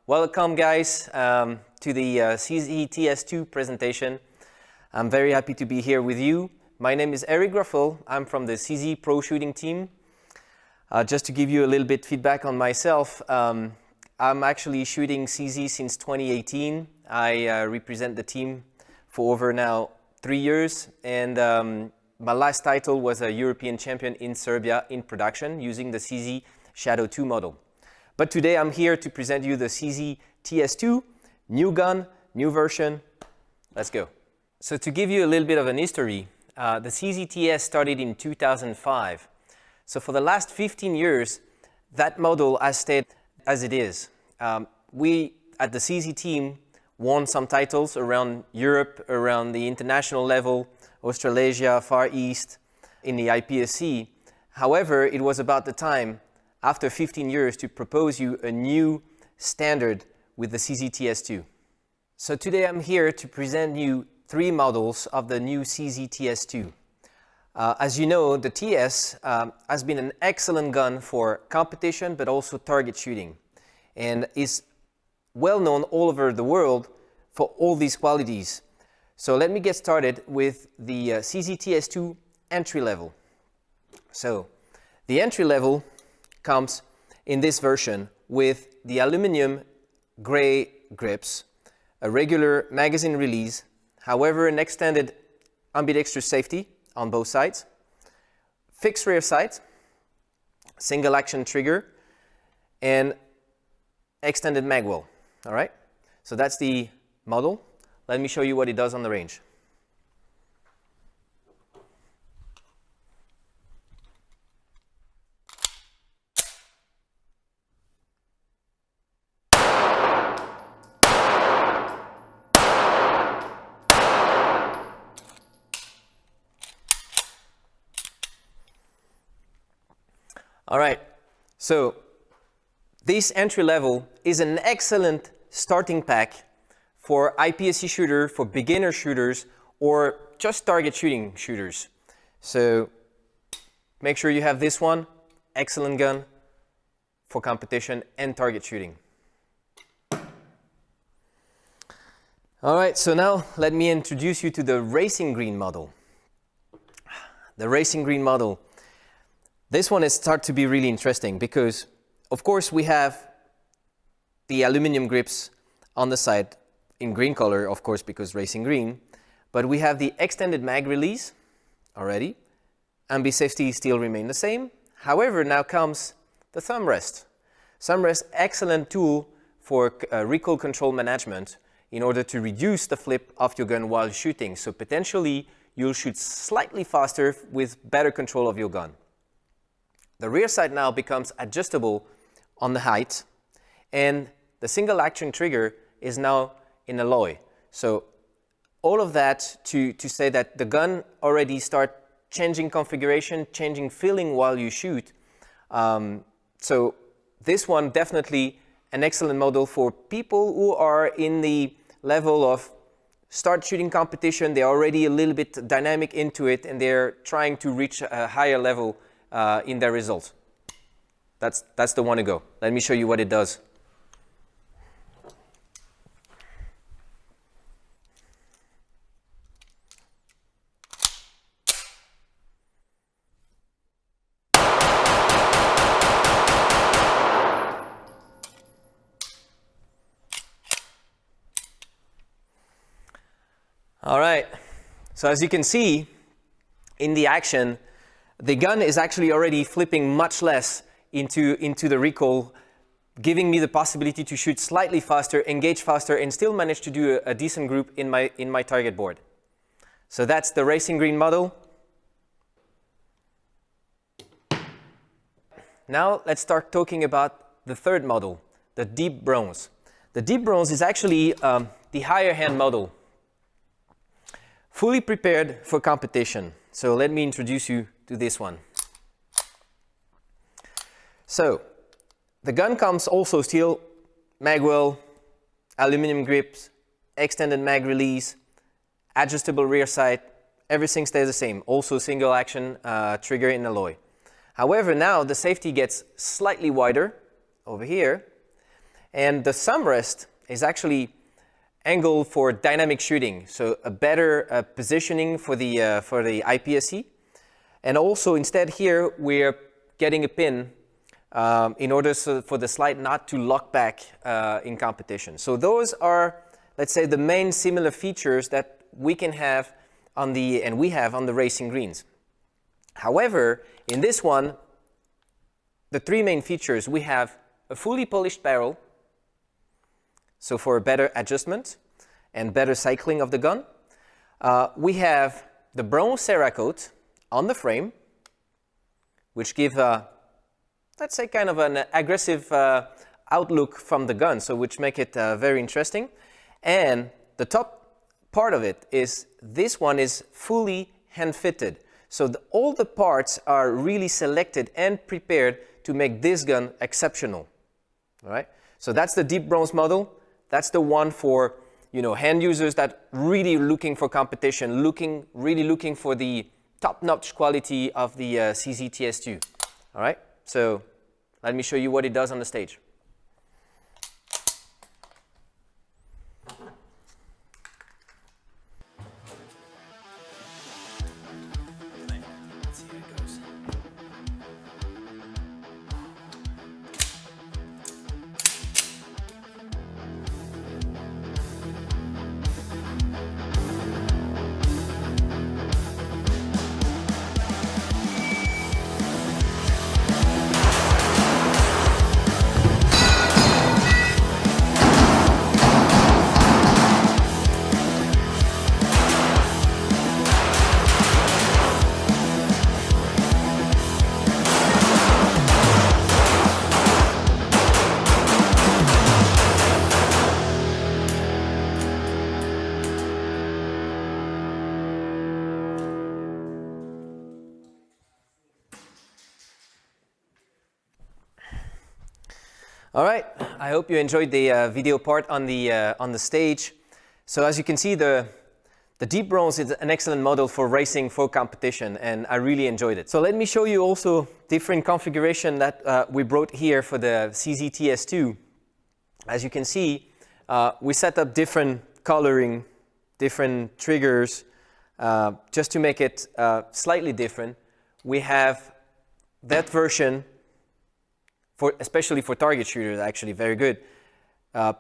Welcome guys to the CZ-TS2 presentation. I'm very happy to be here with you. My name is Eric Graffel. I'm from the CZ Pro Shooting team. Just to give you a little bit feedback on myself, I'm actually shooting CZ since 2018. I represent the team for over now 3 years, and my last title was a European champion in Serbia in production using the CZ Shadow 2 model. But today I'm here to present you the CZ-TS2, new gun, new version. Let's go. So to give you a little bit of an history, the CZ-TS started in 2005. So for the last 15 years, that model has stayed as it is. We at the CZ team won some titles around Europe, around the international level, Australasia, Far East, in the IPSC. However, it was about the time after 15 years to propose you a new standard with the CZ-TS2. So today I'm here to present you 3 models of the new CZ-TS2. As you know, the TS has been an excellent gun for competition but also target shooting, and is well known all over the world for all these qualities. So let me get started with the CZ-TS2 entry level. So the entry level comes in this version with the aluminum gray grips, a regular magazine release, however an extended ambidextrous safety on both sides, fixed rear sight, single action trigger, and extended magwell. All right, so that's the model. Let me show you what it does on the range. All right, so this entry level is an excellent starting pack for IPSC shooter, for beginner shooters, or just target shooting shooters. So make sure you have this one. Excellent gun for competition and target shooting. All right, so now let me introduce you to the Racing Green model. The Racing Green model. This one is starting to be really interesting because, of course, we have the aluminum grips on the side in green color, of course, because Racing Green, but we have the extended mag release already. Ambi safety still remain the same. However, now comes the thumb rest. Thumb rest, excellent tool for recoil control management in order to reduce the flip of your gun while shooting. So potentially, you'll shoot slightly faster with better control of your gun. The rear sight now becomes adjustable on the height, and the single action trigger is now in alloy. So all of that to say that the gun already start changing configuration, changing feeling while you shoot. So this one definitely an excellent model for people who are in the level of start shooting competition. They're already a little bit dynamic into it, and they're trying to reach a higher level in their results. That's the one to go. Let me show you what it does. All right, so as you can see in the action, the gun is actually already flipping much less into the recoil, giving me the possibility to shoot slightly faster, engage faster, and still manage to do a decent group in my target board. So that's the Racing Green model. Now let's start talking about the third model, the Deep Bronze. The Deep Bronze is actually the higher hand model, fully prepared for competition. So let me introduce you to this one. So the gun comes also steel magwell, aluminum grips, extended mag release, adjustable rear sight, everything stays the same. Also single action trigger in alloy. However, now the safety gets slightly wider over here, And the thumb rest is actually angled for dynamic shooting, so a better positioning for the IPSC. And also instead here, we're getting a pin in order for the slide not to lock back in competition. So those are, let's say, the main similar features that we can have and we have on the racing greens. However, in this one, the three main features, we have a fully polished barrel, so for a better adjustment and better cycling of the gun. We have the bronze Cerakote on the frame, which give, let's say, kind of an aggressive outlook from the gun, so which make it very interesting. And the top part of it is, this one is fully hand-fitted. So all the parts are really selected and prepared to make this gun exceptional. All right? So that's the deep bronze model. That's the one for, you know, hand users that really looking for competition, really looking for the top-notch quality of the CZ TS2. All right? So let me show you what it does on the stage. All right, I hope you enjoyed the video part on the stage. So as you can see, the deep bronze is an excellent model for racing, for competition, and I really enjoyed it. So let me show you also different configuration that we brought here for the CZ TS2. As you can see, we set up different coloring, different triggers, just to make it slightly different. We have that version, especially for target shooters, actually very good.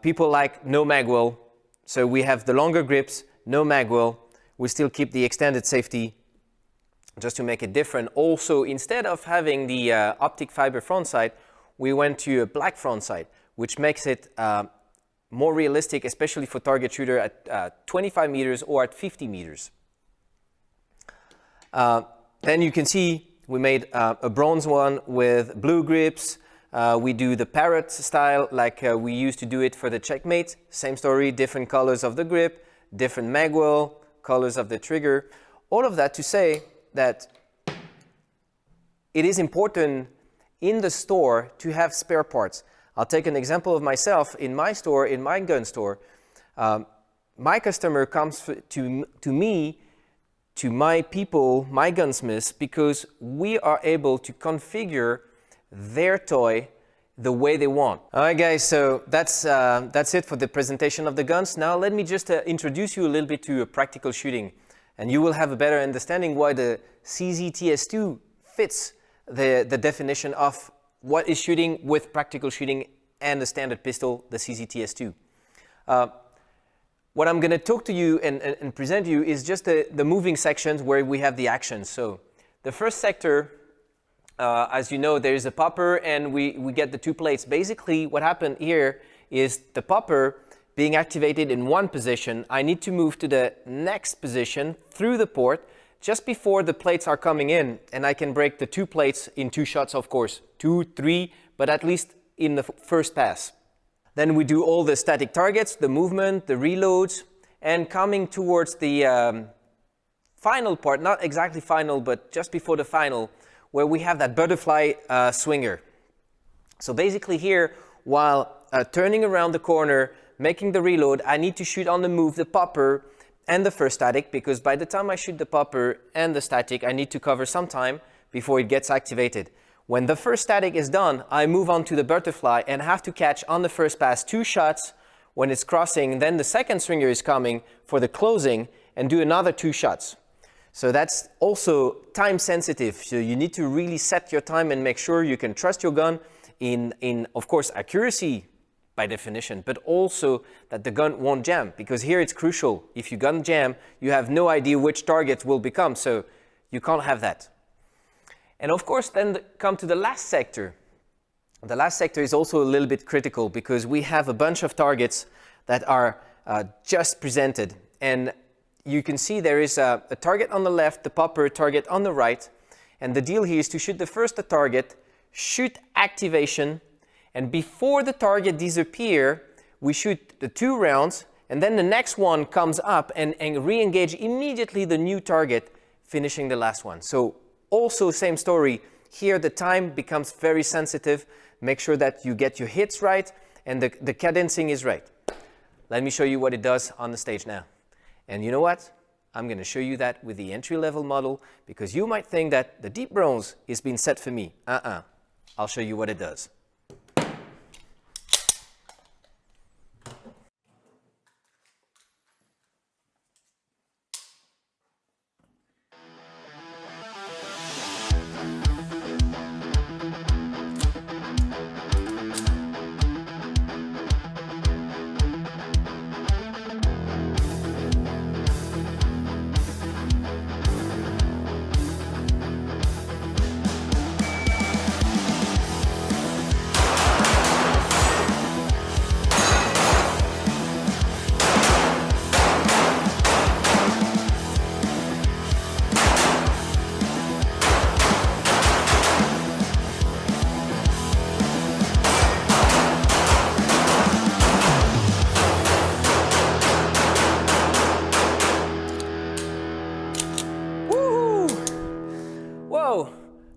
People like no magwell, so we have the longer grips, no magwell. We still keep the extended safety just to make it different. Also, instead of having the optic fiber front sight, we went to a black front sight, which makes it more realistic, especially for target shooter at 25 meters or at 50 meters. Then you can see we made a bronze one with blue grips. We do the parrot style like we used to do it for the Checkmate. Same story, different colors of the grip, different magwell, colors of the trigger. All of that to say that it is important in the store to have spare parts. I'll take an example of myself. In my store, in my gun store, my customer comes to me, to my people, my gunsmiths, because we are able to configure their toy the way they want. All right, guys, so that's it for the presentation of the guns. Now let me just introduce you a little bit to practical shooting, and you will have a better understanding why the CZ TS2 fits the definition of what is shooting with practical shooting and the standard pistol, the CZ TS2. What I'm going to talk to you and present you is just the moving sections where we have the actions. So the first sector, as you know, there is a popper and we get the two plates. Basically, what happened here is the popper being activated in one position. I need to move to the next position through the port just before the plates are coming in, and I can break the two plates in two shots, of course, 2, 3, but at least in the first pass. Then we do all the static targets, the movement, the reloads, and coming towards the final part, not exactly final, but just before the final, where we have that butterfly swinger. So basically here, while turning around the corner, making the reload, I need to shoot on the move the popper and the first static, because by the time I shoot the popper and the static, I need to cover some time before it gets activated. When the first static is done, I move on to the butterfly and have to catch on the first pass 2 shots when it's crossing. Then the second swinger is coming for the closing and do another 2 shots. So that's also time sensitive. So you need to really set your time and make sure you can trust your gun in of course, accuracy by definition, but also that the gun won't jam, because here it's crucial. If you gun jam, you have no idea which target will become, so you can't have that. And of course, then come to the last sector. The last sector is also a little bit critical because we have a bunch of targets that are just presented. And you can see there is a target on the left, the popper target on the right. And the deal here is to shoot the first target, shoot activation, and before the target disappears, we shoot the 2 rounds, and then the next one comes up and re-engage immediately the new target, finishing the last one. So also same story. Here the time becomes very sensitive. Make sure that you get your hits right and the cadencing is right. Let me show you what it does on the stage now. And you know what? I'm going to show you that with the entry-level model, because you might think that the deep bronze is being set for me. I'll show you what it does.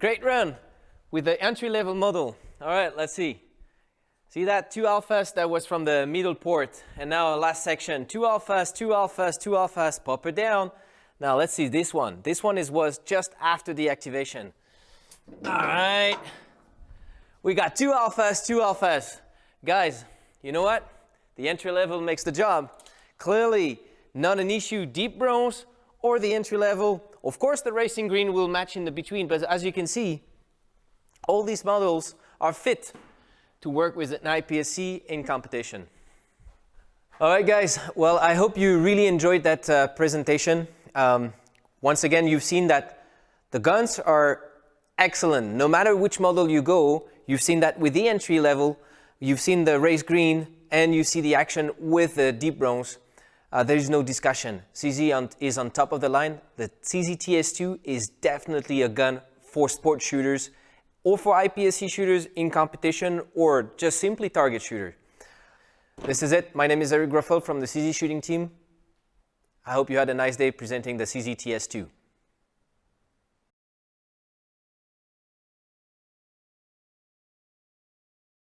Great run with the entry-level model. All right, let's see. See that 2 alphas, that was from the middle port. And now last section, 2 alphas, 2 alphas, 2 alphas, popper down. Now let's see this one. This one was just after the activation. All right. We got 2 alphas, 2 alphas. Guys, you know what? The entry level makes the job. Clearly not an issue, deep bronze or the entry level. Of course, the racing green will match in the between, but as you can see, all these models are fit to work with an IPSC in competition. All right, guys. Well, I hope you really enjoyed that presentation. Once again, you've seen that the guns are excellent. No matter which model you go, you've seen that with the entry level, you've seen the race green, and you see the action with the deep bronze. There is no discussion. CZ is on top of the line. The CZ TS2 is definitely a gun for sport shooters or for IPSC shooters in competition or just simply target shooter. This is it. My name is Eric Graffel from the CZ shooting team. I hope you had a nice day presenting the CZ TS2.